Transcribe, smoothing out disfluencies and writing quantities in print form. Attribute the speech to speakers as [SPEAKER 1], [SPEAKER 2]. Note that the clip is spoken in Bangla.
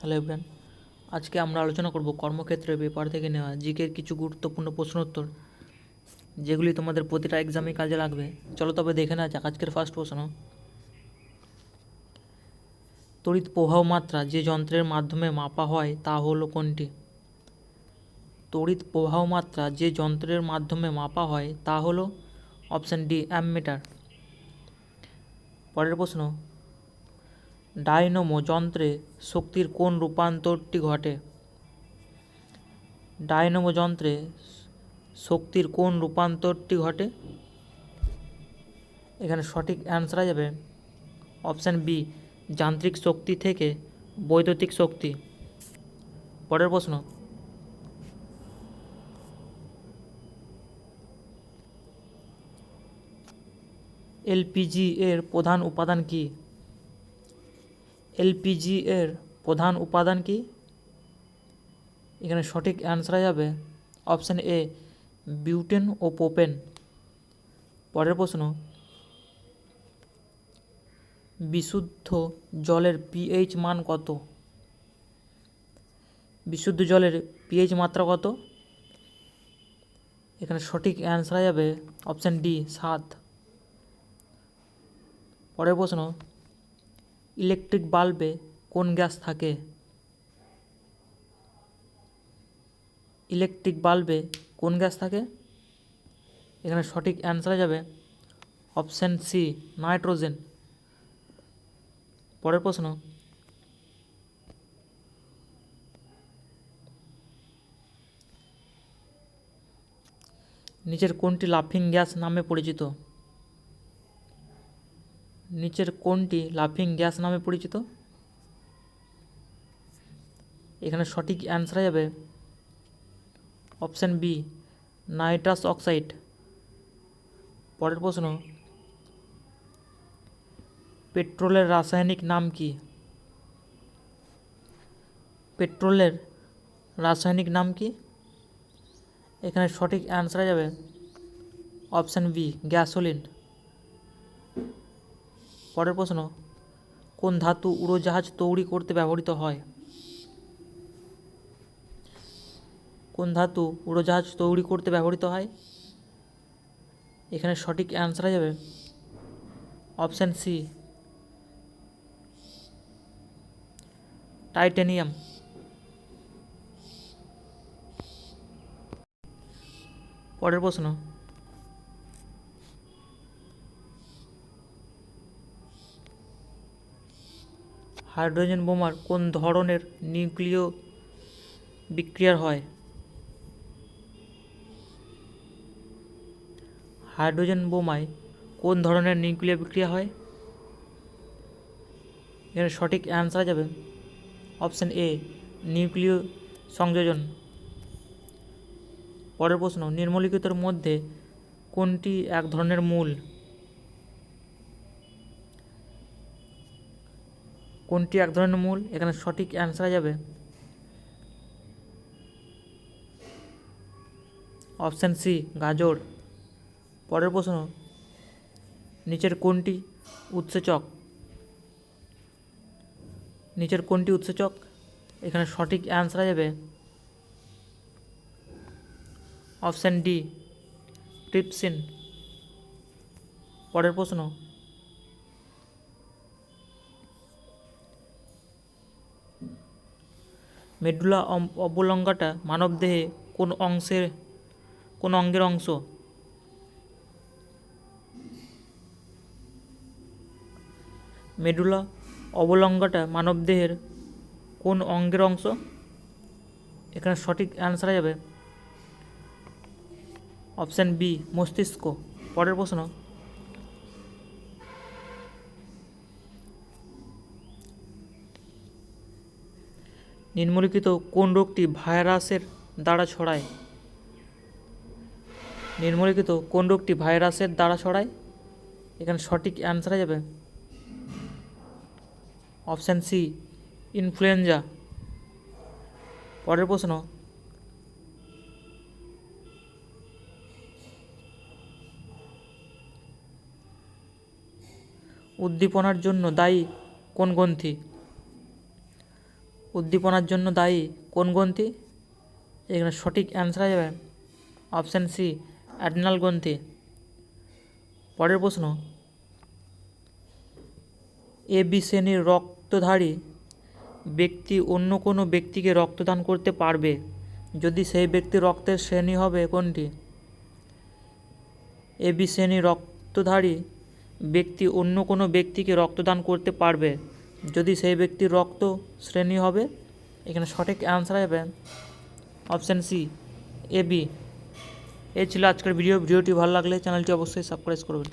[SPEAKER 1] হ্যালো এভরিওয়ান, আজকে আমরা আলোচনা করব কর্মক্ষেত্রের পেপার থেকে নেওয়া জিকের কিছু গুরুত্বপূর্ণ প্রশ্নোত্তর, যেগুলি তোমাদের প্রতিটা এক্সামে কাজে লাগবে। চলো তবে দেখে নেওয়া যাক আজকের ফার্স্ট প্রশ্ন। তড়িৎ প্রবাহ মাত্রা যে যন্ত্রের মাধ্যমে মাপা হয় তা হলো কোনটি? তড়িৎ প্রবাহ মাত্রা যে যন্ত্রের মাধ্যমে মাপা হয় তা হলো অপশান ডি, অ্যামমিটার। পরের প্রশ্ন, ডায়নামো যন্ত্রে শক্তির কোন রূপান্তরটি ঘটে? ডায়নামো যন্ত্রে শক্তির কোন রূপান্তরটি ঘটে? এখানে সঠিক অ্যান্সার যাবে অপশান বি, যান্ত্রিক শক্তি থেকে বৈদ্যুতিক শক্তি। পরের প্রশ্ন, এলপিজি এর প্রধান উপাদান কি? এলপিজি এর প্রধান উপাদান কি? এখানে সঠিক অ্যান্সার যাবে অপশান এ, বিউটেন ও প্রোপেন। পরের প্রশ্ন, বিশুদ্ধ জলের পিএইচ মান কত? বিশুদ্ধ জলের পিএইচ মাত্রা কত? এখানে সঠিক অ্যান্সার যাবে অপশান ডি, 7। পরের প্রশ্ন, ইলেকট্রিক বাল্বে কোন গ্যাস থাকে? ইলেকট্রিক বাল্বে কোন গ্যাস থাকে? এখানে সঠিক অ্যান্সার যাবে অপশান সি, নাইট্রোজেন। পরের প্রশ্ন, নিচের কোনটি লাফিং গ্যাস নামে পরিচিত? নিচের কোনটি লাফিং গ্যাস নামে পরিচিত? এখানে সঠিক অ্যান্সার যাবে অপশান বি, নাইট্রাস অক্সাইড। পরের প্রশ্ন, পেট্রোলের রাসায়নিক নাম কি? পেট্রোলের রাসায়নিক নাম কি? এখানে সঠিক অ্যান্সার যাবে অপশান বি, গ্যাসোলিন। পরের প্রশ্ন, কোন ধাতু উড়োজাহাজ তৈরি করতে ব্যবহৃত হয়? কোন ধাতু উড়োজাহাজ তৈরি করতে ব্যবহৃত হয়? এখানে সঠিক অ্যান্সার যাবে অপশান সি, টাইটেনিয়াম। পরের প্রশ্ন, হাইড্রোজেন বোমার কোন ধরনের নিউক্লিয় বিক্রিয়া হয়? হাইড্রোজেন বোমায় কোন ধরনের নিউক্লিয় বিক্রিয়া হয়? এর সঠিক অ্যান্সার যাবে অপশান এ, নিউক্লিয় সংযোজন। পরের প্রশ্ন, নিম্নলিখিতের মধ্যে কোনটি এক ধরনের মূল? কোনটি এক ধরনের মূল? এখানে সঠিক অ্যান্সার যাবে অপশান সি, গাজর। পরের প্রশ্ন, নিচের কোনটি উৎসেচক? নিচের কোনটি উৎসেচক? এখানে সঠিক অ্যান্সার যাবে অপশান ডি, ট্রিপসিন। পরের প্রশ্ন, মেডুলা অবলঙ্গাটা মানবদেহে কোন অঙ্গের অংশ? মেডুলা অবলঙ্গাটা মানবদেহের কোন অঙ্গের অংশ? এখানে সঠিক অ্যান্সার যাবে অপশান বি, মস্তিষ্ক। পরের প্রশ্ন, নিম্নলিখিত কোন রোগটি ভাইরাসের দ্বারা ছড়ায়? নিম্নলিখিত কোন রোগটি ভাইরাসের দ্বারা ছড়ায়? এখানে সঠিক অ্যান্সার যাবে অপশান সি, ইনফ্লুয়েঞ্জা। পরের প্রশ্ন, উদ্দীপনার জন্য দায়ী কোন গ্রন্থি? উদ্দীপনার জন্য দায়ী কোন গ্রন্থি? এখানে সঠিক অ্যান্সার যাবে অপশান সি, অ্যাডেনাল গ্রন্থি। পরের প্রশ্ন, এ বি শ্রেণীর রক্তধারী ব্যক্তি অন্য কোনো ব্যক্তিকে রক্তদান করতে পারবে যদি সেই ব্যক্তির রক্তের শ্রেণী হবে কোনটি? এ বি শ্রেণীর রক্তধারী ব্যক্তি অন্য কোনো ব্যক্তিকে রক্তদান করতে পারবে যদি সেই ব্যক্তির রক্ত শ্রেণী হবে, এখানে সঠিক অ্যান্সার হবে অপশান সি, এ বি। এই ছিল আজকের ভিডিওটি ভালো লাগলে চ্যানেলটি অবশ্যই সাবস্ক্রাইব করবেন।